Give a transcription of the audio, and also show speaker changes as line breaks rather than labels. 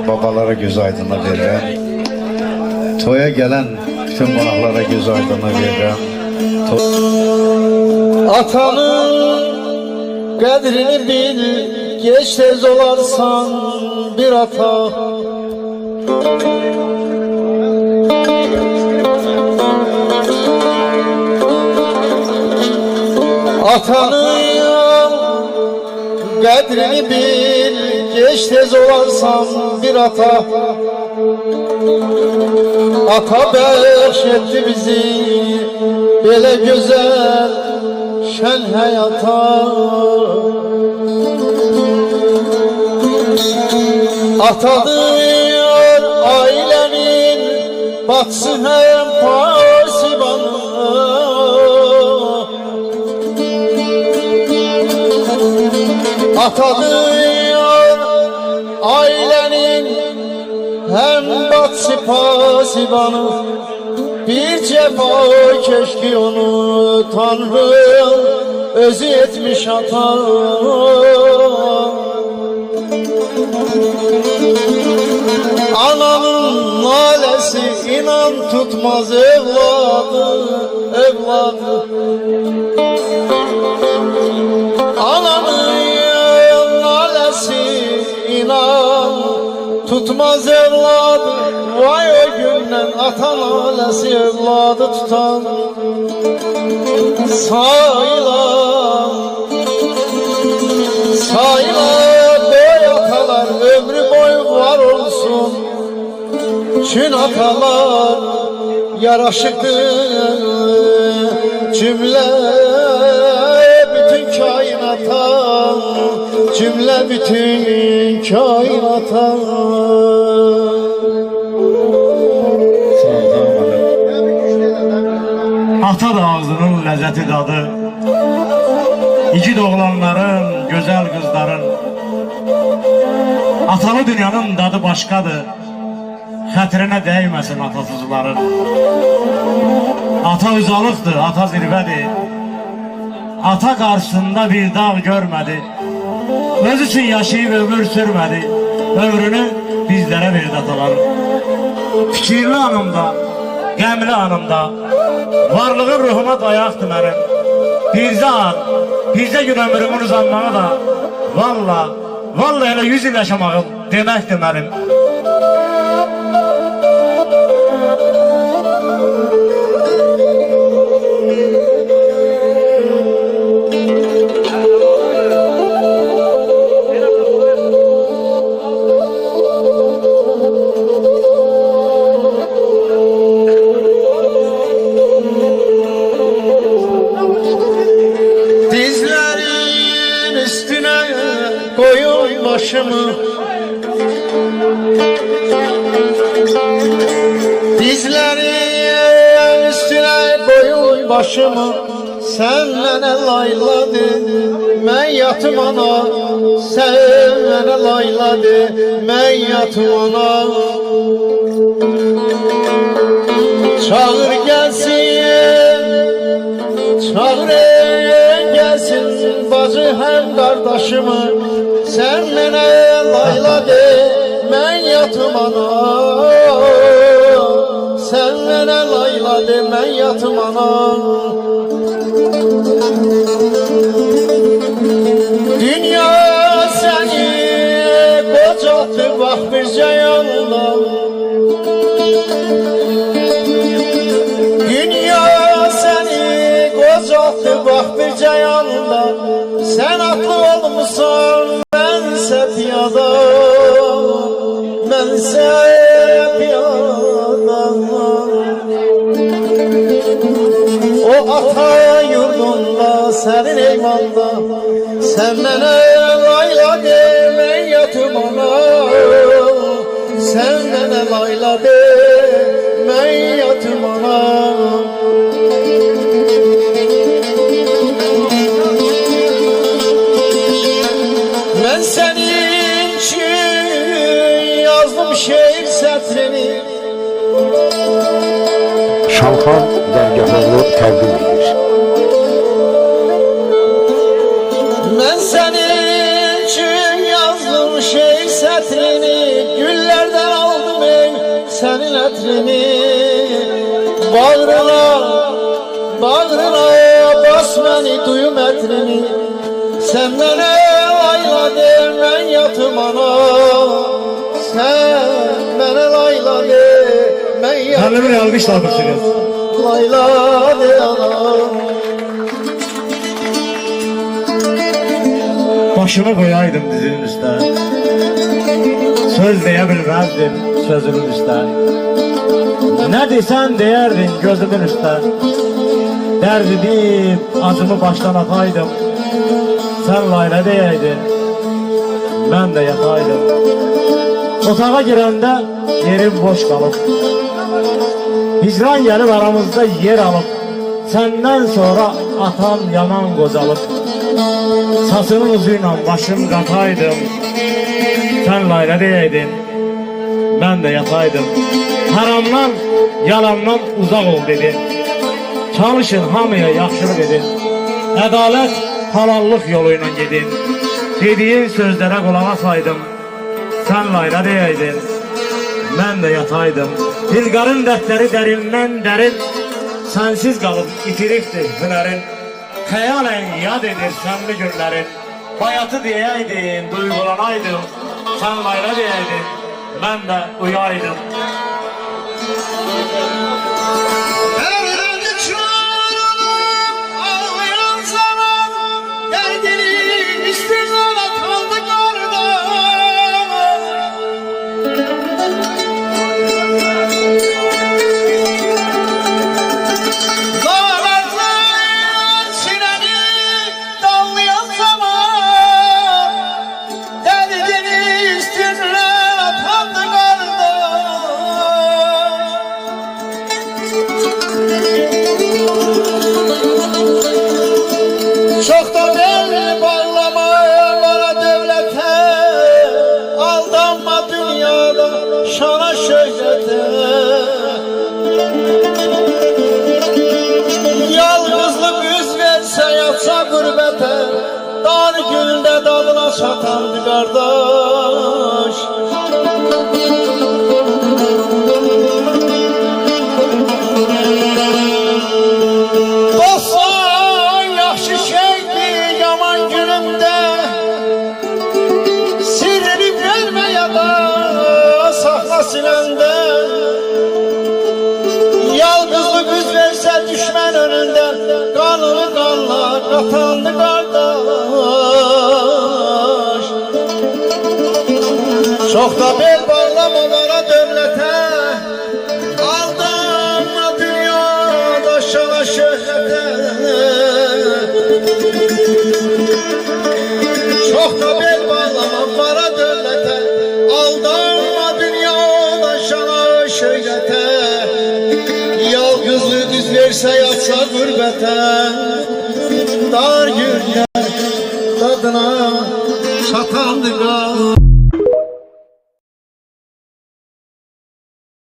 Babalara göz aydınlığı verirəm. Toya gelen bütün qonaqlara göz aydınlığı verirəm.
Atanın qədrini bil, geç tez olarsan bir ata. Atanın qədrini bil, geç tez olarsan bir ata. Ata bəxş etdi bizi belə gözəl şən həyata. Atadır ailənin batsı həm pasibanı. Atadır ailənin hem batsı pasibanı. Bir cefa keşke onu Tanrım özü etmiş ata. Ananın nalesi inan tutmaz evladı, evladı. Ananın nalesi inan tutmaz evladı. Vay o günden atan ailesi evladı tutan. Sayılan, sayılan boy atalar ömrü boyu var olsun. Çün atalar yaraşıktır cümle bütün kainata. Cümle bütün kainata.
Ata da ağzının ləzzəti dadı, igid oğlanların, gözəl qızların. Atalı dünyanın dadı başqadır, xətrinə dəyməsin atasızların. Ata uzalıqdır, ata zirvədir, ata qarşısında bir dağ görmədi. Öz üçün yaşayıb ömür sürmədi, ömrünü bizlərə verdi ataların. Fikirli anımda, qəmli anımda, varlığın ruhuma dayaqdır mənim. Bircə gün ömrümün uzanmağı da valla elə 100 il yaşamağım deməkdir mənim.
Koyun başımı, dizlerin üstüne koyun başımı. Sen mənə layladın, mən yatım ana. Sen mənə layladın, mən yatım ana. Çağır gelsin, çağır gelsin bacı hem kardeşimi. Sen mənə layladın, mən yatım ana. Sen mənə layladın, mən yatım ana. Dünya seni kocattı bak bircə yandan. Dünya seni kocattı bak bircə yandan. Sen atlı olmuşsan, mənsə piyada. Mənsə piyada. O ata yurdunda, senin eymanda. Sen mənə layladın, mən yatım ana. Sen mənə layladın, mən yatım ana. Ben senin için yazdım şehir sətrini.
Şalxan Dərgahlı təqdim edir.
Ben senin için yazdım şehir sətrini. ətrini Bağrına, bağrına bas məni duyum ətrini Sən mənə layla de, mən yatım ana Sən mənə layla de, mən yatım
Kendimi bir alkış almışsınız.
Layla de ana
Başımı koyaydım dizinin üstə. Söz deyə bilməzdim sözümün üstə. Nə desən deyərdin gözümün üstə. Dərd edib acımı başdan ataydım. Sən layla deyəydin, mən də yataydım. Otağa girəndə yerim boş qalıb. Hicran gəlib aramızda yer alıb. Səndən sonra atam yaman qocalıb. Saçının ucuyla başım qataydım. Sən layla deyəydin, mən də yataydım. Haramdan, yalandan uzaq ol dedin. Çalışın hamıya yaxşılıq edin. Ədalət, halallıq yolu ilə gedin. Dediyin sözlərə qulaq asaydım. Sən layla deyəydin, mən də yataydım. Dilqarın dərdləri dərindən dərin. Sənsiz qalıb itirikdir hünərin. Xəyalən yad edir sənli günlərin. Bayatı deyəydin, duyğulanaydım. Sən layla deyəydin, mən də uyaydım.
Derdinci çağıralım, ağlayan zaman Derdini istirlana kaldı karda Laletler sineni dallayan zaman Derdini istirlana kaldı karda Çok da belli bağlamalara devlete Aldanma dünyada şana şöhrete Yalnızlık yüz verse yatsa gurbete Dar günde dadına çatandı kardeş Dostlar yaxşı şeydi yaman günümde Sirrini verme ya da sakla silende Yalnızlık yüz verse düşman önünde Kanlı kanlar katandı kardeş Çok da bel bağlamalara devlete Aldanma dünyada şana şöhrete Çok da bel bağlamalara devlete Aldanma dünyada şana şöhrete Yalnızlığı düz verse yatsa gurbete Dar günler tadına çatandı